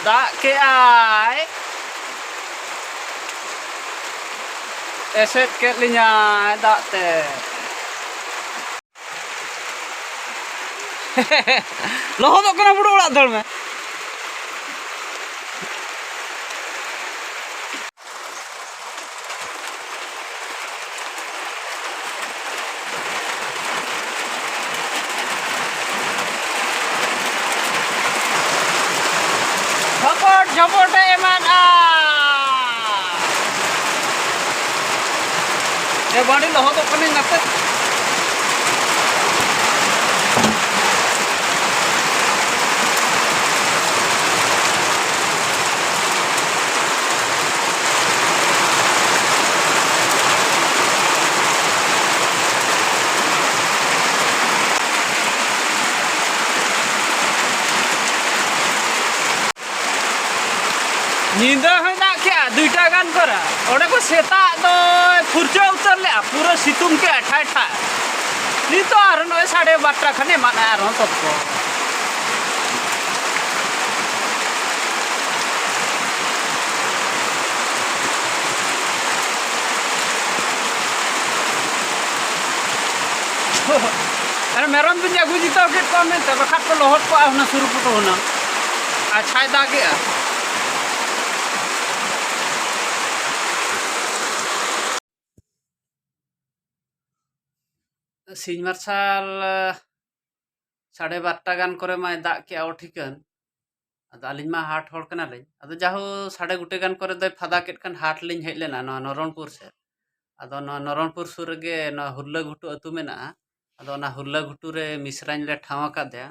Dak ke ai eset ke linya dak te. Lohodok kana budu orak dol me. Jopot eman bandi lohodok kana ngate. Nyinda hendak ke duita gan kora. Ode ko seta do furja utar le pura situng ke thai thai. Ni to ar no 12:30 khane mana ar hon totko. Are meron bin jagu jito ke comment ta bakhat ko lohot ko ahna suru puto hona. Achai da ke Sin marsal 12:30 gan kore ma dak ke o thikan. Ado alin ma hat hor kana le. Ado jaho 1:30 gan kore doi phada ket kan hat lin hej lena no Naranpur se. Ado no Naranpur sur ge no Hurla Ghutu atu mena. Ado na Hurla Ghutu re misrañ le thawa ka de.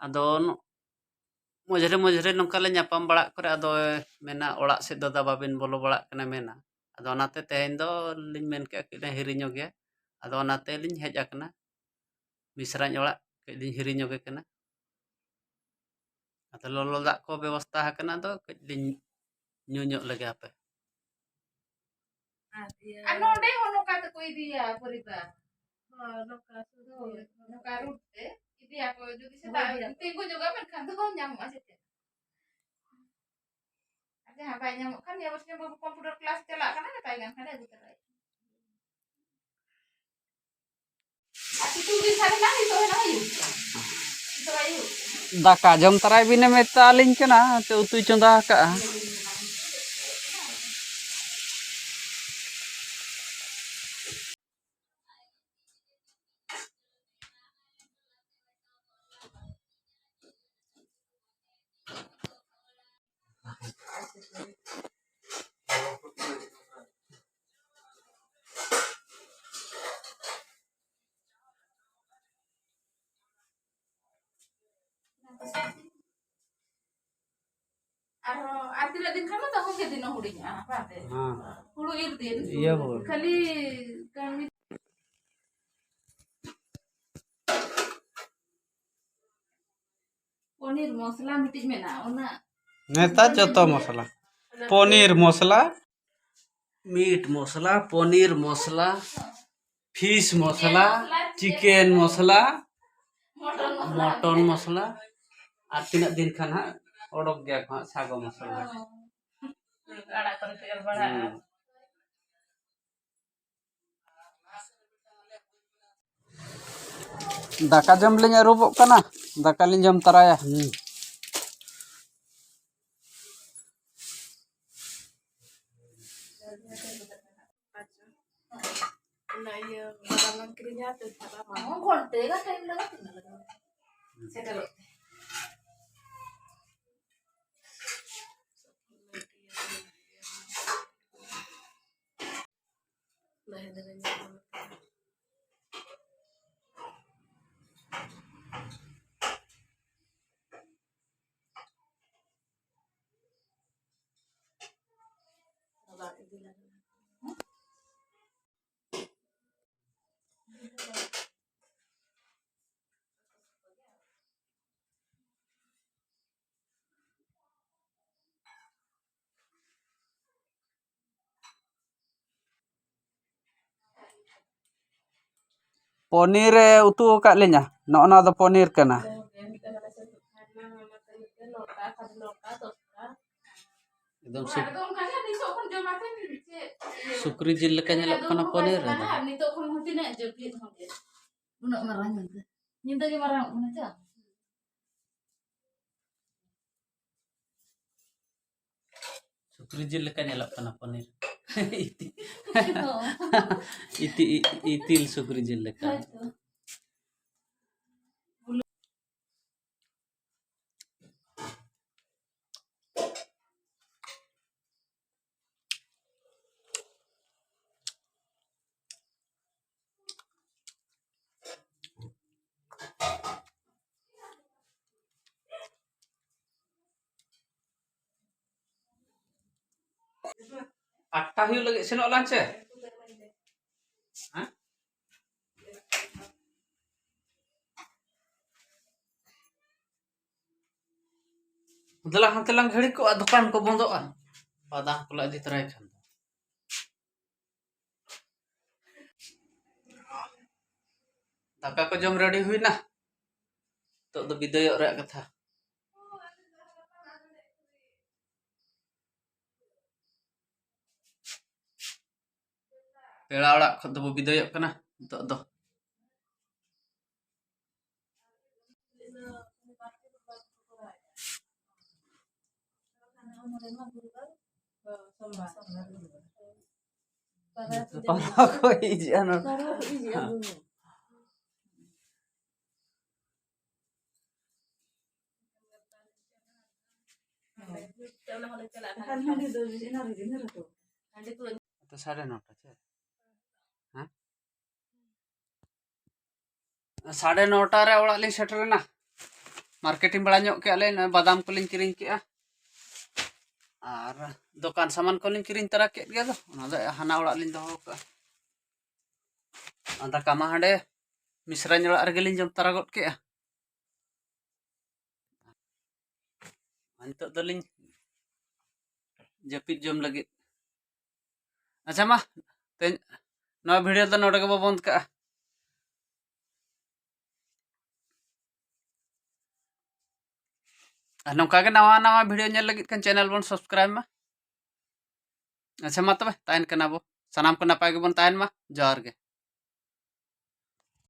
Ado mojre nongka le nyapam barak kore ado mena orak se do da babin bolo barak kana mena. Ado onate teheń do lin men ke kile hiriño ge. Ado onate lin hej akana. Misrañ orak ke lin hiriño ge kana. Ado lolo dak ko ବ୍ୟବସ୍ଥା hakana do ke lin nyunyok lagi apa. Ano deh hono kata ko dia perita. No karut itu aku jadi saya tunggu juga kan tuh nyamuk aja. Ada apa nyamuk kan ya bosnya bawa komputer kelas celak kan ada tayangan kan ada gitu. Aku tuh di sana kan itu enak ayu. Itu ayu. Daka jom tarai bine meta alin kana te utu chonda ka. Arti din kan tahu ke din hudinya apa deh. Hulu irdin. Iya bu. Kali kami পনির মশলা মিটিজ মেনা ওনা Neta joto masala. Ponir mosla, meat mosla, ponir mosla, fish mosla, chicken mosla, mutton mosla. Ar tinak din kan ha odok gya ha sago mosla. adak করে তেল বড়া Daka jom lin arubok kana. Daka lin jom taraya. Nah iya barangan kirinya tuh apa mau konte kan time lagi tinggal settle nah dengan Ponir utu kak linya. No do ponir kana. एकदम ᱚᱲᱟᱜ ᱨᱮᱫᱚ ᱚᱱᱠᱟ ᱜᱮ ᱱᱤᱛᱚᱜ ᱠᱷᱚᱱ ᱡᱚᱢᱟᱠᱟᱱ ᱪᱮᱫ ᱥᱩᱠᱨᱤ ᱡᱤᱞ ᱞᱮᱠᱟ ᱧᱮᱞᱚᱜ ᱠᱟᱱᱟ ᱯᱚᱱᱤᱨ ᱨᱮ ᱱᱤᱛᱚᱜ ᱠᱷᱚᱱ ᱦᱚᱸ ᱛᱤᱱᱟᱹᱜ ᱡᱟᱹᱯᱤᱫ ᱦᱚᱸ ᱜᱮ ᱩᱱᱟᱹᱜ ᱢᱟᱨᱟᱝ ᱧᱤᱫᱟᱹ ᱜᱮ ᱢᱟᱨᱟᱝ ᱠᱟᱱᱟ ᱪᱮ सुक्री जिल लेका ñelok kana पनीर इतिल सुक्री जिल लेका आठटा हुई लगे सेनोग लान से दला हाते लांग घड़ी को दुकान को बंदोगा बादा को ला इदी तराय खान दाका को जम रेडी हुई ना तो दो विदाय रे कथा पेड़ा ओड़ा खद दो विदाय कना तो दो पापा को इजियानो तो 9:30 छे हां 9:30 रे ओड़ा लिंग सेटरना मार्केटिंग बड़ा ᱧᱚᱜ के आले बादाम को लिंग किरिंग के और दुकान सामान को लिंग किरिंग तरा के गया दो ओना दो हाना ओड़ा लिंग दो का अंदा कामा हंडे मिश्रा ओड़ा रे लिंग जम तरा गट के अंत दो लिंग जपित जम लगे अच्छा मा ते नवा वीडियो तो नोडे के बंद का नौका के नवा नवा वीडियो नेल लगे कन चैनल बन सब्सक्राइब मा अच्छा मा तबे ताइन कना बो सनाम को नपाय के बन ताइन मा जोहार गे।